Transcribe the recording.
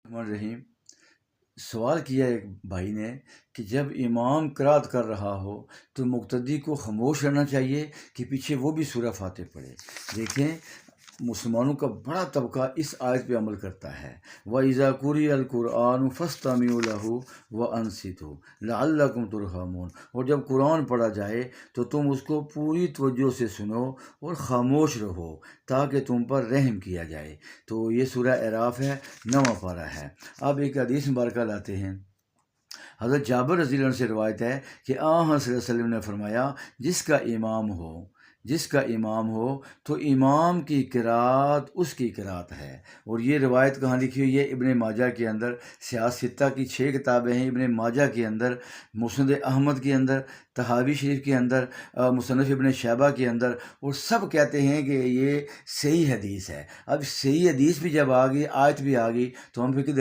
الرحمن الرحیم۔ سوال کیا ایک بھائی نے کہ جب امام قرات کر رہا ہو تو مقتدی کو خاموش رہنا چاہیے کہ پیچھے وہ بھی سورہ فاتح پڑھے؟ دیکھیں، مسلمانوں کا بڑا طبقہ اس آیت پہ عمل کرتا ہے، وَإِذَا قُرِئَ الْقُرْآنُ فَاسْتَمِعُوا لَهُ وَأَنصِتُوا لَعَلَّكُمْ تُرْحَمُونَ۔ اور جب قرآن پڑھا جائے تو تم اس کو پوری توجہ سے سنو اور خاموش رہو تاکہ تم پر رحم کیا جائے۔ تو یہ سورہ اعراف ہے، 9واں پارہ ہے۔ اب ایک حدیث مبارکہ لاتے ہیں۔ حضرت جابر رضی اللہ عنہ سے روایت ہے کہ آن صلی اللہ علیہ وسلم نے فرمایا، جس کا امام ہو تو امام کی قرات اس کی قرات ہے۔ اور یہ روایت کہاں لکھی ہوئی ہے؟ ابن ماجہ کے اندر۔ سیاستہ کی 6 کتابیں ہیں، ابن ماجہ کے اندر، مسند احمد کے اندر، طحاوی شریف کے اندر، مصنف ابن شیبہ کے اندر، اور سب کہتے ہیں کہ یہ صحیح حدیث ہے۔ اب صحیح حدیث بھی جب آ گئی، آیت بھی آ گئی، تو ہم پھر کدھر